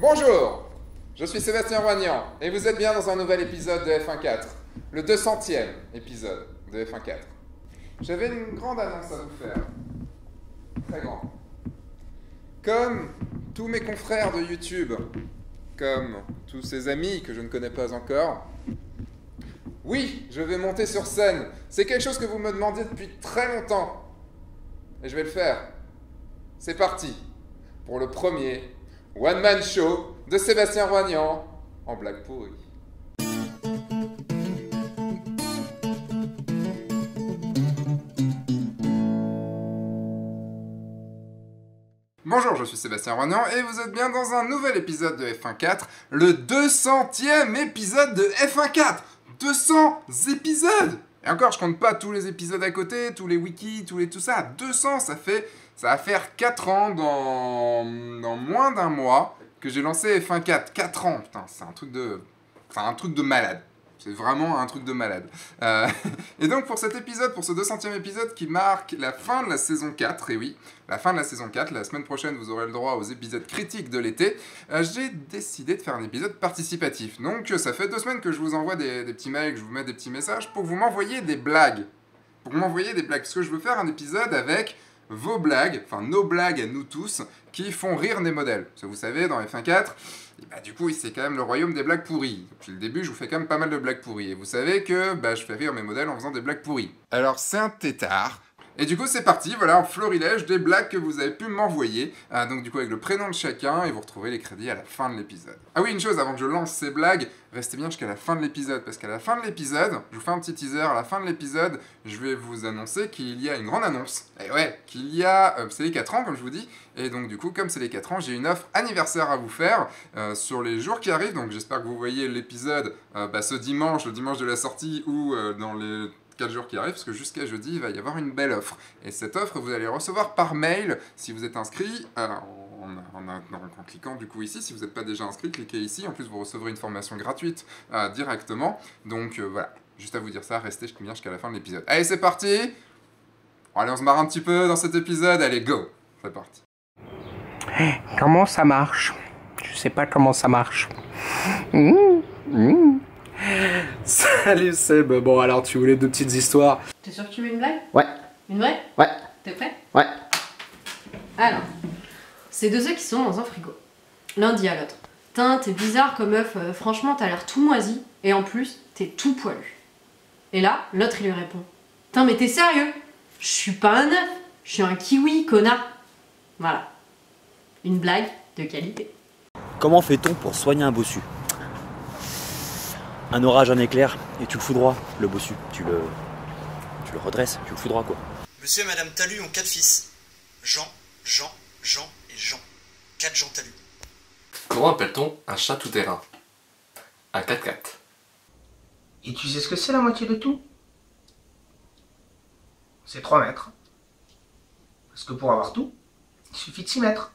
Bonjour, je suis Sébastien Roignan et vous êtes bien dans un nouvel épisode de F1.4, le 200e épisode de F1.4. J'avais une grande annonce à vous faire, très grande. Comme tous mes confrères de YouTube, comme tous ces amis que je ne connais pas encore, oui, je vais monter sur scène. C'est quelque chose que vous me demandiez depuis très longtemps. Et je vais le faire. C'est parti pour le premier one-man show de Sébastien Roignan en blague pourrie. Bonjour, je suis Sébastien Roignan et vous êtes bien dans un nouvel épisode de F1.4, le 200e épisode de F1.4. 200 épisodes. Et encore, je compte pas tous les épisodes à côté, tous les wikis, tout ça. 200, ça va faire 4 ans dans moins d'un mois que j'ai lancé F1.4. 4 ans, putain, c'est un truc de malade. C'est vraiment un truc de malade. Et donc pour cet épisode, pour ce 200e épisode qui marque la fin de la saison 4, et oui, la fin de la saison 4, la semaine prochaine vous aurez le droit aux épisodes critiques de l'été, j'ai décidé de faire un épisode participatif. Donc ça fait 2 semaines que je vous envoie des petits mails, que je vous mets des petits messages pour que vous m'envoyiez des blagues. Parce que je veux faire un épisode avec vos blagues, enfin nos blagues à nous tous, qui font rire des modèles. Parce que vous savez, dans F1.4, du coup, c'est quand même le royaume des blagues pourries. Depuis le début, je vous fais quand même pas mal de blagues pourries. Et vous savez que je fais rire mes modèles en faisant des blagues pourries. Alors, c'est un tétard. Et du coup, c'est parti, voilà, en florilège des blagues que vous avez pu m'envoyer. Donc du coup, avec le prénom de chacun, et vous retrouvez les crédits à la fin de l'épisode. Ah oui, une chose, avant que je lance ces blagues, restez bien jusqu'à la fin de l'épisode, parce qu'à la fin de l'épisode, je vous fais un petit teaser, à la fin de l'épisode, je vais vous annoncer qu'il y a une grande annonce. Et ouais, qu'il y a, c'est les 4 ans, comme je vous dis, et donc du coup, comme c'est les 4 ans, j'ai une offre anniversaire à vous faire sur les jours qui arrivent, donc j'espère que vous voyez l'épisode ce dimanche, le dimanche de la sortie, ou dans les 4 jours qui arrivent, parce que jusqu'à jeudi, il va y avoir une belle offre. Et cette offre, vous allez recevoir par mail, si vous êtes inscrit, en cliquant du coup ici. Si vous n'êtes pas déjà inscrit, cliquez ici. En plus, vous recevrez une formation gratuite directement. Donc voilà, juste à vous dire ça, restez bien jusqu'à la fin de l'épisode. Allez, c'est parti. Allez, on se marre un petit peu dans cet épisode. Allez, go. C'est parti. Comment ça marche? Je sais pas comment ça marche. Salut Seb, bon alors tu voulais 2 petites histoires. T'es sûr que tu veux une blague? Ouais. Une vraie? Ouais. T'es prêt? Ouais. Alors, c'est 2 œufs qui sont dans un frigo. L'un dit à l'autre: Tain, t'es bizarre comme œuf, franchement t'as l'air tout moisi, et en plus, t'es tout poilu. Et là, l'autre il lui répond: Tain, mais t'es sérieux? Je suis pas un œuf, je suis un kiwi, connard. Voilà. Une blague de qualité. Comment fait-on pour soigner un bossu? Un orage, un éclair, et tu le foudroies, le bossu. Tu le redresses, tu le foudroies quoi. Monsieur et Madame Talus ont 4 fils. Jean, Jean, Jean et Jean. 4 Jean Talus. Comment appelle-t-on un chat tout-terrain? Un 4x4. Et tu sais ce que c'est la moitié de tout? C'est 3 mètres. Parce que pour avoir tout, il suffit de s'y mettre.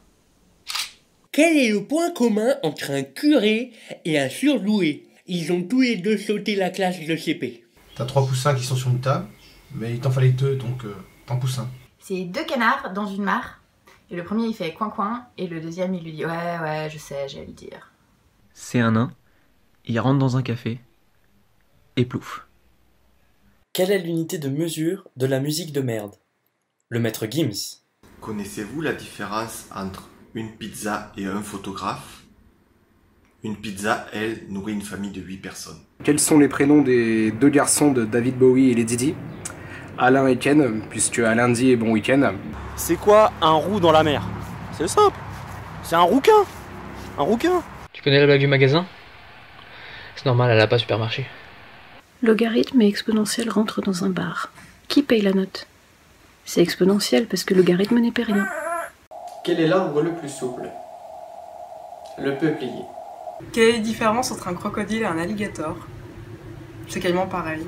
Quel est le point commun entre un curé et un surdoué? Ils ont tous les deux sauté la classe de CP. T'as 3 poussins qui sont sur une table, mais il t'en fallait 2, donc t'en pousses un. C'est 2 canards dans une mare, et le premier il fait coin-coin, et le deuxième il lui dit ouais, je sais, j'allais le dire. C'est un nain, il rentre dans un café, et plouf. Quelle est l'unité de mesure de la musique de merde? Le maître Gims. Connaissez-vous la différence entre une pizza et un photographe? Une pizza, elle, nourrit une famille de 8 personnes. Quels sont les prénoms des 2 garçons de David Bowie et Lady Di? Alain et Ken, puisque Alain dit et bon week-end. C'est quoi un roux dans la mer? C'est simple. C'est un rouquin. Un rouquin. Tu connais la blague du magasin? C'est normal, elle a pas supermarché. Logarithme et exponentielle rentrent dans un bar. Qui paye la note? C'est exponentiel parce que logarithme n'est pas rien. Quel est l'arbre le plus souple? Le peuplier. Quelle est la différence entre un crocodile et un alligator? C'est quasiment pareil.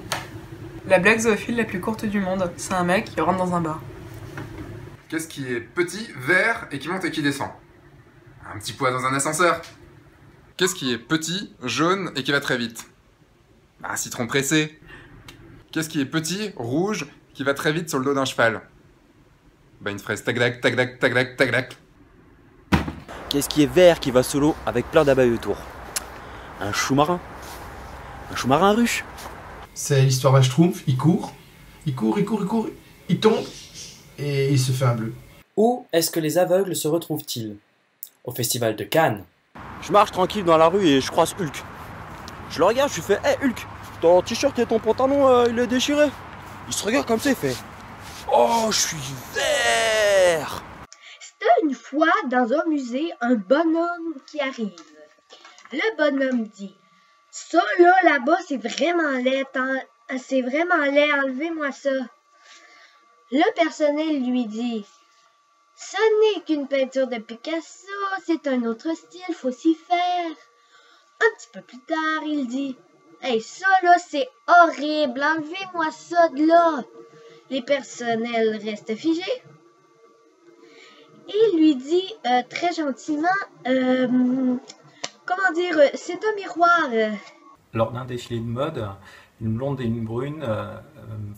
La blague zoophile la plus courte du monde, c'est un mec qui rentre dans un bar. Qu'est-ce qui est petit, vert et qui monte et qui descend? Un petit poids dans un ascenseur. Qu'est-ce qui est petit, jaune et qui va très vite? Un citron pressé. Qu'est-ce qui est petit, rouge, qui va très vite sur le dos d'un cheval? Une fraise taglac, taglac, taglac, taglac. Qu'est-ce qui est vert qui va solo avec plein d'abeilles autour? Un chou-marin. Un chou-marin ruche. C'est l'histoire d'un schtroumpf, il court, il tombe et il se fait un bleu. Où est-ce que les aveugles se retrouvent-ils? Au festival de Cannes. Je marche tranquille dans la rue et je croise Hulk. Je le regarde, je lui fais hey Hulk, ton t-shirt et ton pantalon il est déchiré. Il se regarde comme ça, il fait oh, je suis vert. C'était une fois dans un musée un bonhomme qui arrive. Le bonhomme dit ça là-bas, c'est vraiment laid, c'est vraiment laid, enlevez-moi ça. Le personnel lui dit ce n'est qu'une peinture de Picasso, c'est un autre style, faut s'y faire. Un petit peu plus tard, il dit hey, ça là, c'est horrible, enlevez-moi ça de là. Les personnels restent figés. Et il lui dit très gentiment comment dire, c'est un miroir. Lors d'un défilé de mode, une blonde et une brune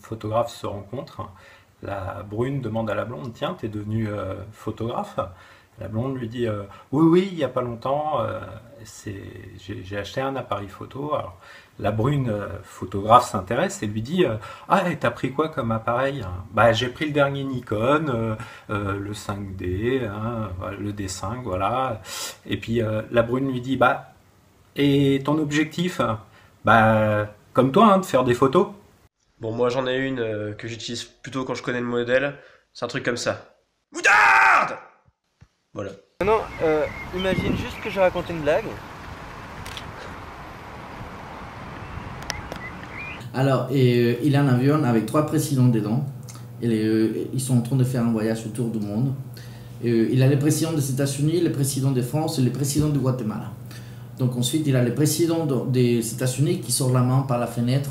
photographes se rencontrent. La brune demande à la blonde, tiens, t'es devenue photographe? La blonde lui dit, oui, il n'y a pas longtemps, j'ai acheté un appareil photo. Alors, la brune photographe s'intéresse et lui dit, ah, et t'as pris quoi comme appareil? Bah, j'ai pris le dernier Nikon, le 5D, hein, le D5, voilà. Et puis la brune lui dit, bah, et ton objectif? Bah, comme toi, hein, de faire des photos. Bon, moi j'en ai une que j'utilise plutôt quand je connais le modèle. C'est un truc comme ça. Moutarde! Voilà. Non, imagine juste que je raconte une blague. Alors, il a un avion avec 3 présidents dedans. Ils sont en train de faire un voyage autour du monde. Il a le président des États-Unis, le président de France et le président du Guatemala. Donc ensuite, il a le président des États-Unis qui sort la main par la fenêtre.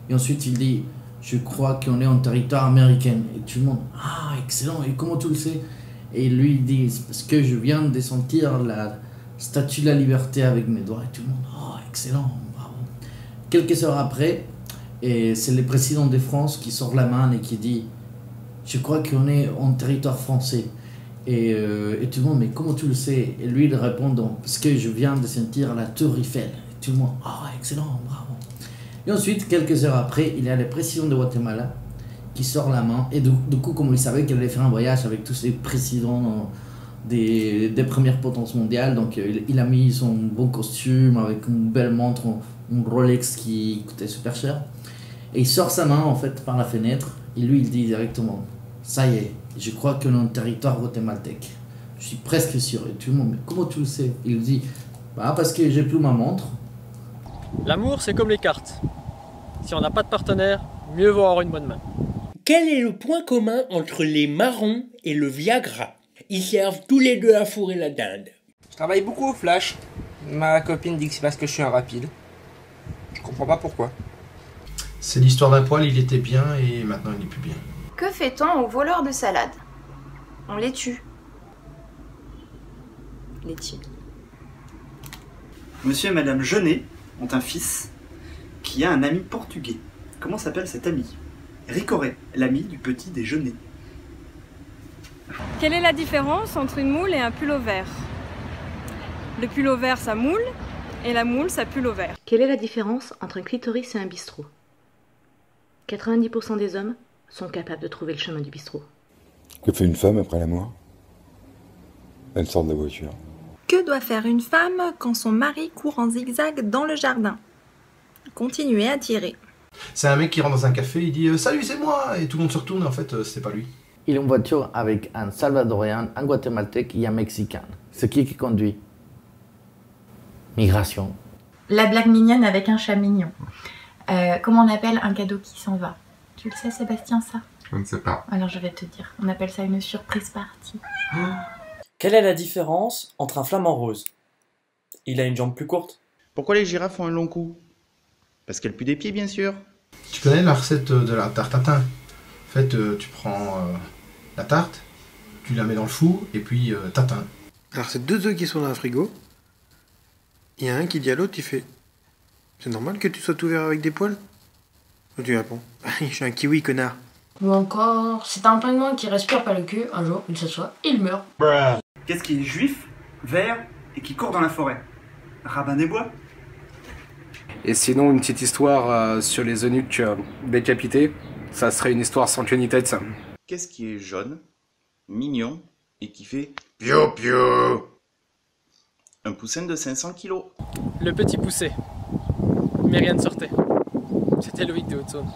Et ensuite, il dit, je crois qu'on est en territoire américain. Et tout le monde, ah, excellent, et comment tu le sais? Et lui, il dit, parce que je viens de sentir la statue de la liberté avec mes doigts. Et tout le monde, oh, excellent, bravo. Quelques heures après, c'est le président de France qui sort la main et qui dit, je crois qu'on est en territoire français. Et tout le monde, mais comment tu le sais? Et lui, il répond, parce que je viens de sentir la tour Eiffel. Et tout le monde, oh, excellent, bravo. Et ensuite, quelques heures après, il y a le président de Guatemala qui sort la main. Et du coup, comme il savait qu'il allait faire un voyage avec tous les présidents des premières potences mondiales, donc il a mis son bon costume avec une belle montre, une Rolex qui coûtait super cher. Et il sort sa main en fait par la fenêtre. Et lui, il dit directement, ça y est, je crois qu'on est en territoire guatémaltèque. Je suis presque sûr. Et tout le monde, mais comment tu le sais? Il dit, bah parce que j'ai plus ma montre. L'amour, c'est comme les cartes. Si on n'a pas de partenaire, mieux vaut avoir une bonne main. Quel est le point commun entre les marrons et le Viagra? Ils servent tous les deux à fourrer la dinde. Je travaille beaucoup au flash. Ma copine dit que c'est parce que je suis un rapide. Je comprends pas pourquoi. C'est l'histoire d'un poil, il était bien et maintenant il n'est plus bien. Que fait-on aux voleurs de salade? On les tue. Laitier. Monsieur et Madame Jeunet ont un fils qui a un ami portugais. Comment s'appelle cet ami? Ricoré, l'ami du petit déjeuner. Quelle est la différence entre une moule et un pullover? Le pullover, ça moule, et la moule, ça pullover. Quelle est la différence entre un clitoris et un bistrot? 90% des hommes sont capables de trouver le chemin du bistrot. Que fait une femme après la mort? Elle sort de la voiture. Que doit faire une femme quand son mari court en zigzag dans le jardin? Continuer à tirer. C'est un mec qui rentre dans un café, il dit salut, c'est moi, et tout le monde se retourne, et en fait c'est pas lui. Il a une voiture avec un Salvadorien, un Guatémaltèque et un Mexicain. C'est qui conduit? Migration. La blague mignonne avec un chat mignon. Comment on appelle un cadeau qui s'en va? Tu le sais, Sébastien, ça? Je ne sais pas. Alors je vais te dire. On appelle ça une surprise party. Quelle est la différence entre un flamant rose? Il a une jambe plus courte. Pourquoi les girafes ont un long cou? Parce qu'elles puent des pieds, bien sûr. Tu connais la recette de la tarte tatin? En fait, tu prends la tarte, tu la mets dans le four, et puis tatin. Alors c'est 2 œufs qui sont dans le frigo. Il y a un qui dit à l'autre, il fait « C'est normal que tu sois tout vert avec des poils ?» Tu réponds « Je suis un kiwi, connard !» Ou encore, c'est un pingouin qui respire par le cul, un jour il s'assoit et il meurt. Qu'est-ce qui est juif vert et qui court dans la forêt. Rabbin des Bois. Et sinon, une petite histoire sur les eunuques décapités, ça serait une histoire sans queue ni tête, ça. Qu'est-ce qui est jaune, mignon et qui fait Pio pio? un poussin de 500 kilos. Le petit poussé. Mais rien ne sortait. C'était Loïc de Haute-Saône.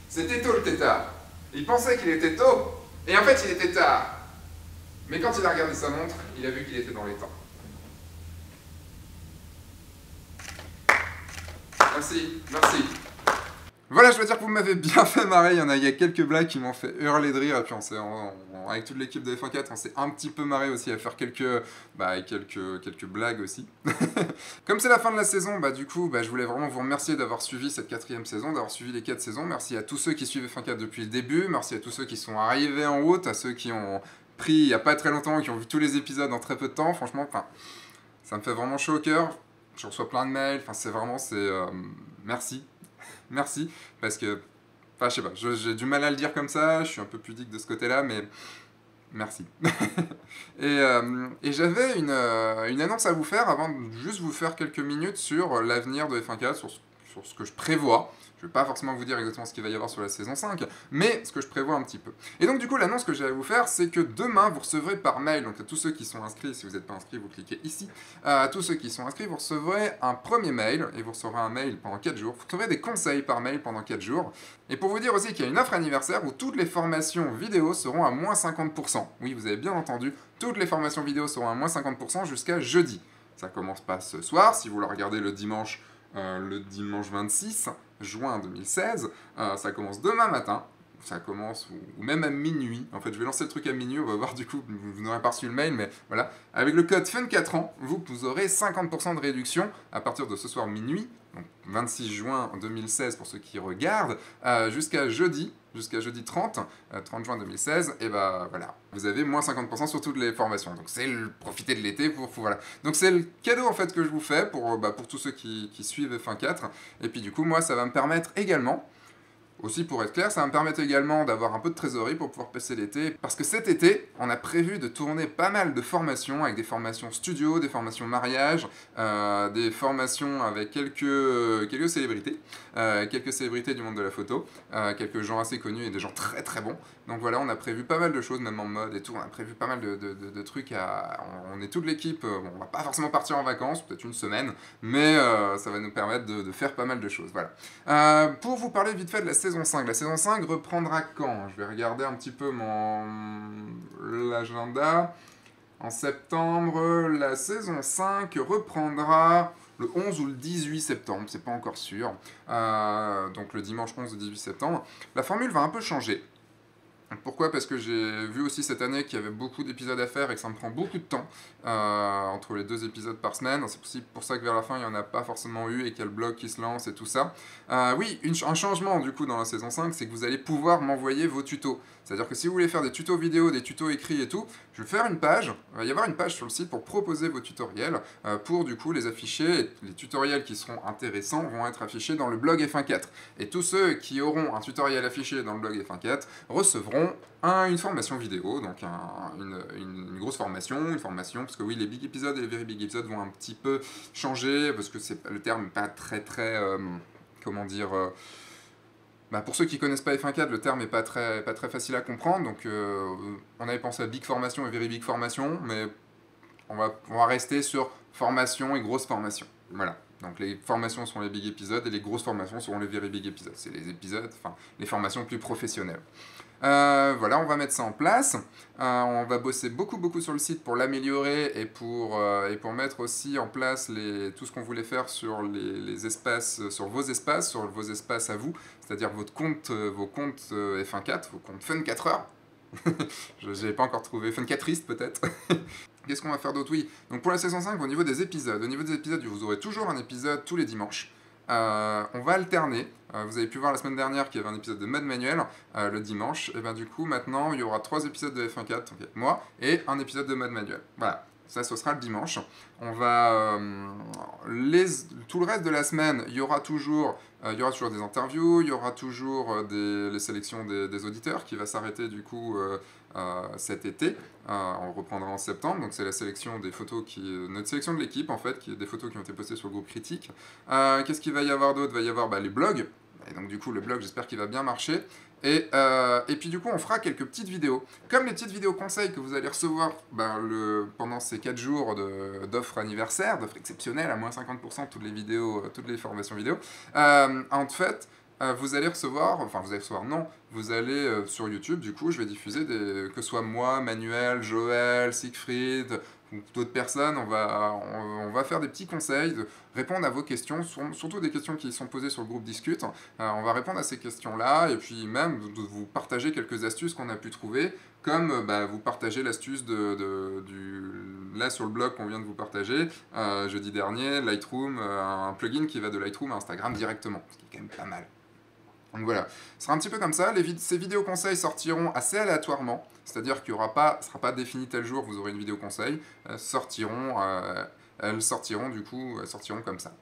C'était tôt le tétard. Il pensait qu'il était tôt, et en fait il était tard. Mais quand il a regardé sa montre, il a vu qu'il était dans les temps. Merci, merci. Voilà, je dois dire que vous m'avez bien fait marrer. Il y a quelques blagues qui m'ont fait hurler de rire. Et puis avec toute l'équipe de F1 4, on s'est un petit peu marré aussi à faire quelques blagues aussi. Comme c'est la fin de la saison, du coup, je voulais vraiment vous remercier d'avoir suivi cette 4e saison, d'avoir suivi les 4 saisons. Merci à tous ceux qui suivent F1 4 depuis le début. Merci à tous ceux qui sont arrivés en route, à ceux qui ont pris il n'y a pas très longtemps, qui ont vu tous les épisodes en très peu de temps. Franchement, ça me fait vraiment chaud au cœur. Je reçois plein de mails. Merci. Merci, parce que, je sais pas, j'ai du mal à le dire comme ça, je suis un peu pudique de ce côté-là, mais merci. et j'avais une annonce à vous faire avant de juste vous faire quelques minutes sur l'avenir de F1 4, sur ce que je prévois. Je vais pas forcément vous dire exactement ce qu'il va y avoir sur la saison 5, mais ce que je prévois un petit peu. Et donc du coup, l'annonce que j'ai à vous faire, c'est que demain, vous recevrez par mail, donc à tous ceux qui sont inscrits, si vous n'êtes pas inscrits, vous cliquez ici, à tous ceux qui sont inscrits, vous recevrez un premier mail, et vous recevrez un mail pendant 4 jours, vous recevrez des conseils par mail pendant 4 jours, et pour vous dire aussi qu'il y a une offre anniversaire où toutes les formations vidéo seront à moins 50%. Oui, vous avez bien entendu, toutes les formations vidéo seront à moins 50% jusqu'à jeudi. Ça commence pas ce soir, si vous la regardez le dimanche 26 juin 2016, ça commence demain matin, ça commence, ou même à minuit, en fait je vais lancer le truc à minuit, on va voir du coup, vous n'aurez pas reçu le mail, mais voilà, avec le code FUN4ans, vous aurez 50% de réduction à partir de ce soir minuit, donc 26 juin 2016 pour ceux qui regardent, jusqu'à jeudi 30 juin 2016, et voilà, vous avez moins 50% sur toutes les formations, donc c'est profiter de l'été pour voilà. Donc c'est le cadeau en fait que je vous fais pour tous ceux qui suivent F1 4, et puis du coup moi ça va me permettre également, aussi pour être clair, ça va me permettre également d'avoir un peu de trésorerie pour pouvoir passer l'été, parce que cet été, on a prévu de tourner pas mal de formations, avec des formations studio, des formations mariage, des formations avec quelques célébrités du monde de la photo, quelques gens assez connus et des gens très très bons. Donc voilà, on a prévu pas mal de choses, même en mode et tout, on a prévu pas mal de trucs on est toute l'équipe, on va pas forcément partir en vacances, peut-être une semaine, mais ça va nous permettre de faire pas mal de choses, voilà. Pour vous parler vite fait de la saison 5. La saison 5 reprendra quand? Je vais regarder un petit peu l'agenda. En septembre, la saison 5 reprendra le 11 ou le 18 septembre, c'est pas encore sûr. Donc le dimanche 11 ou 18 septembre. La formule va un peu changer. Pourquoi? Parce que j'ai vu aussi cette année qu'il y avait beaucoup d'épisodes à faire et que ça me prend beaucoup de temps entre les 2 épisodes par semaine. C'est aussi pour ça que vers la fin, il n'y en a pas forcément eu et qu'il y a le blog qui se lance et tout ça. Oui, un changement du coup dans la saison 5, c'est que vous allez pouvoir m'envoyer vos tutos. C'est-à-dire que si vous voulez faire des tutos vidéo, des tutos écrits et tout, je vais faire une page, il va y avoir une page sur le site pour proposer vos tutoriels, pour du coup les afficher. Et les tutoriels qui seront intéressants vont être affichés dans le blog F1 4. Et tous ceux qui auront un tutoriel affiché dans le blog F1 4 recevront une formation vidéo, donc une grosse formation, parce que oui, les big épisodes et les very big épisodes vont un petit peu changer, parce que le terme n'est pas très comment dire... pour ceux qui connaissent pas F1 4, le terme n'est pas très facile à comprendre, donc on avait pensé à big formation et very big formation, mais on va rester sur formation et grosse formation, voilà. Donc les formations seront les big épisodes et les grosses formations seront les very big épisodes. C'est les formations plus professionnelles. Voilà, on va mettre ça en place. On va bosser beaucoup sur le site pour l'améliorer et pour mettre aussi en place tout ce qu'on voulait faire sur les espaces, sur vos espaces à vous, c'est-à-dire vos comptes F1 4, vos comptes Fun 4 heures. Je n'avais pas encore trouvé, Fun 4iste peut-être. Qu'est-ce qu'on va faire d'autre? Oui, donc pour la saison 5, au niveau des épisodes, vous aurez toujours un épisode tous les dimanches. On va alterner. Vous avez pu voir la semaine dernière qu'il y avait un épisode de mode manuel le dimanche. Et bien du coup, maintenant, il y aura 3 épisodes de F1 4, donc avec moi, et un épisode de mode manuel. Voilà, ça, ce sera le dimanche. On va... tout le reste de la semaine, il y aura toujours des interviews, il y aura toujours les sélections des auditeurs qui va s'arrêter du coup cet été. On reprendra en septembre, donc c'est la sélection des photos notre sélection de l'équipe en fait, qui est des photos qui ont été postées sur le groupe Critique. Qu'est-ce qu'il va y avoir d'autre? Il va y avoir les blogs, et donc du coup le blog j'espère qu'il va bien marcher. Et puis du coup on fera quelques petites vidéos, comme les petites vidéos conseils que vous allez recevoir pendant ces 4 jours d'offres anniversaires, d'offres exceptionnelles à moins 50% toutes les vidéos, toutes les formations vidéo. En fait, vous allez recevoir, vous allez sur YouTube, du coup, je vais diffuser que ce soit moi, Manuel, Joël, Siegfried, ou d'autres personnes, on va faire des petits conseils, répondre à vos questions, surtout des questions qui sont posées sur le groupe Discute. On va répondre à ces questions-là, et puis même vous partager quelques astuces qu'on a pu trouver, comme vous partagez l'astuce là sur le blog qu'on vient de vous partager, jeudi dernier, Lightroom, un plugin qui va de Lightroom à Instagram directement, ce qui est quand même pas mal. Donc voilà, ce sera un petit peu comme ça. Ces vidéos conseils sortiront assez aléatoirement, c'est-à-dire qu'il ne sera pas défini tel jour, vous aurez une vidéo conseil, elles sortiront comme ça.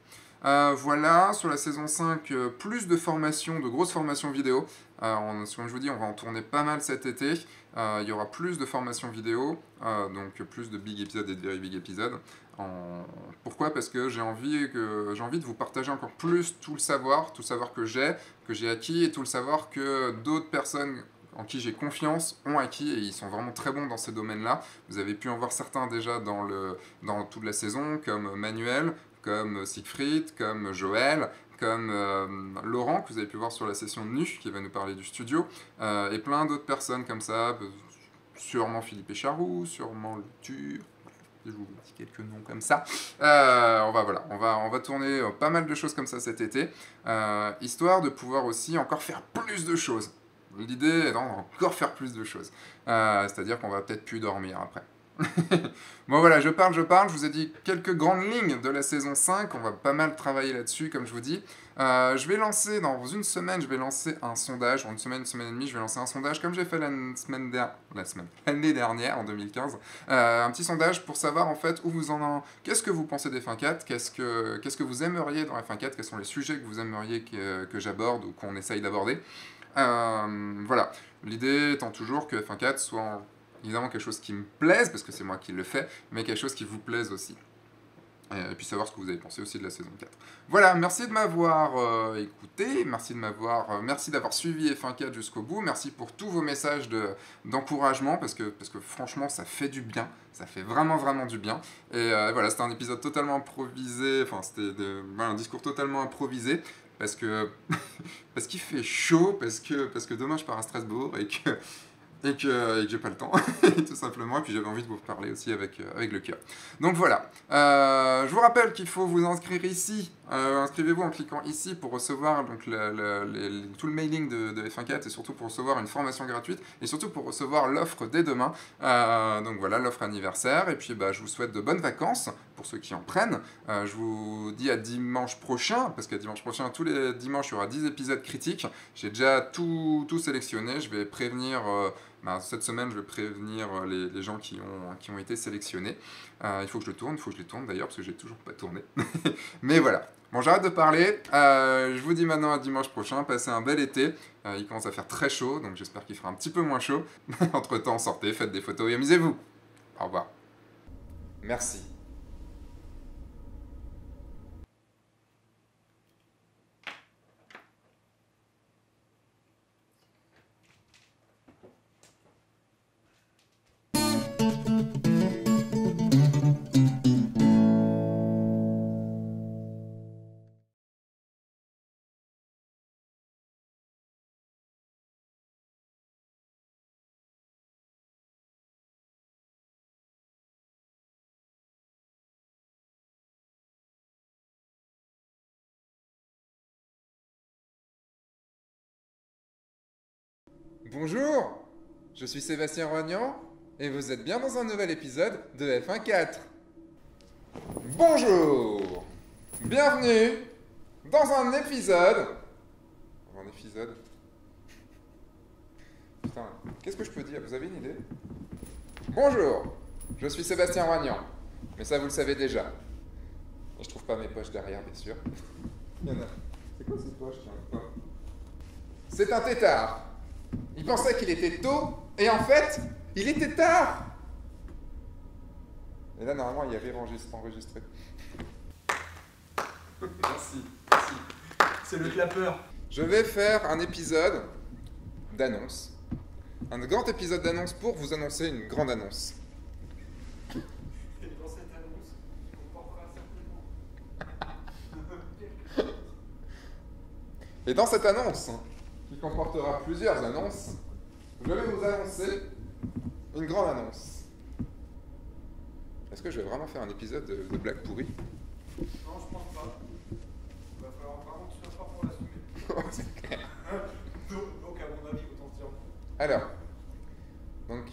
Voilà, sur la saison 5, plus de formations, de grosses formations vidéo. Comme je vous dis, on va en tourner pas mal cet été. Il y aura plus de formations vidéo, donc plus de big épisodes et de very big épisodes. Pourquoi? Parce que j'ai envie de vous partager encore plus tout le savoir que j'ai acquis, et tout le savoir que d'autres personnes en qui j'ai confiance ont acquis, et ils sont vraiment très bons dans ces domaines-là. Vous avez pu en voir certains déjà dans toute la saison, comme Manuel, comme Siegfried, comme Joël, comme Laurent, que vous avez pu voir sur la session de NU, qui va nous parler du studio, et plein d'autres personnes comme ça, sûrement Philippe Écharou, sûrement Le Tur, je vous dis quelques noms comme ça. On va tourner pas mal de choses comme ça cet été, histoire de pouvoir aussi encore faire plus de choses. L'idée est d'encore faire plus de choses, c'est-à-dire qu'on va peut-être plus dormir après. Bon voilà, je parle, je vous ai dit quelques grandes lignes de la saison 5, on va pas mal travailler là-dessus comme je vous dis. Je vais lancer, dans une semaine, un sondage, en une semaine et demie, je vais lancer un sondage comme j'ai fait l'année dernière, en 2015. Un petit sondage pour savoir en fait où vous en êtes, qu'est-ce que vous pensez des F1.4, qu'est-ce que vous aimeriez dans F1.4, quels sont les sujets que vous aimeriez que j'aborde ou qu'on essaye d'aborder. Voilà, l'idée étant toujours que F1.4 soit évidemment quelque chose qui me plaise, parce que c'est moi qui le fais, mais quelque chose qui vous plaise aussi. Et puis savoir ce que vous avez pensé aussi de la saison 4. Voilà, merci de m'avoir écouté, merci d'avoir suivi F1.4 jusqu'au bout, merci pour tous vos messages d'encouragement, parce que franchement ça fait du bien, ça fait vraiment du bien. Et voilà, c'était un épisode totalement improvisé, c'était un discours totalement improvisé, parce qu'il fait chaud, parce que demain je pars à Strasbourg, et que j'ai pas le temps, tout simplement, et puis j'avais envie de vous parler aussi avec le cœur. Donc voilà, je vous rappelle qu'il faut vous inscrire ici, inscrivez-vous en cliquant ici pour recevoir donc, tout le mailing de F1.4, et surtout pour recevoir une formation gratuite, et surtout pour recevoir l'offre dès demain, donc voilà, l'offre anniversaire, et puis je vous souhaite de bonnes vacances, pour ceux qui en prennent. Je vous dis à dimanche prochain, parce qu'à dimanche prochain, tous les dimanches, il y aura 10 épisodes critiques, j'ai déjà tout sélectionné, je vais prévenir... cette semaine, je vais prévenir les gens qui ont été sélectionnés. Il faut que je les tourne d'ailleurs, parce que j'ai toujours pas tourné. Mais voilà. Bon, j'arrête de parler. Je vous dis maintenant à dimanche prochain. Passez un bel été. Il commence à faire très chaud, donc j'espère qu'il fera un petit peu moins chaud. Entre-temps, sortez, faites des photos et amusez-vous. Au revoir. Merci. Bonjour, je suis Sébastien Rognan et vous êtes bien dans un nouvel épisode de F1.4. Bonjour, bienvenue dans un épisode... Putain, qu'est-ce que je peux dire? Vous avez une idée? Bonjour, je suis Sébastien Rognan, mais ça vous le savez déjà. Et je trouve pas mes poches derrière, bien sûr. Il y en a... C'est quoi cette poche? C'est un tétard. Il pensait qu'il était tôt, et en fait, il était tard. Et là, normalement, il y avait enregistré. Merci. C'est le clapeur. Je vais faire un épisode d'annonce. Un grand épisode d'annonce pour vous annoncer une grande annonce. Et dans cette annonce, on portera certainement. Et dans cette annonce, qui comportera plusieurs annonces, je vais vous annoncer une grande annonce. Est-ce que je vais vraiment faire un épisode de blagues pourries? Non, je pense pas. Il va falloir vraiment que tu sois fort pour l'assumer. C'est clair. Donc, à mon avis, autant se dire. Alors, donc,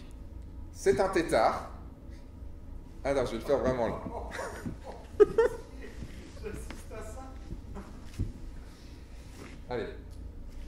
c'est un tétard. Alors, je vais le faire vraiment là. J'assiste à ça. Allez.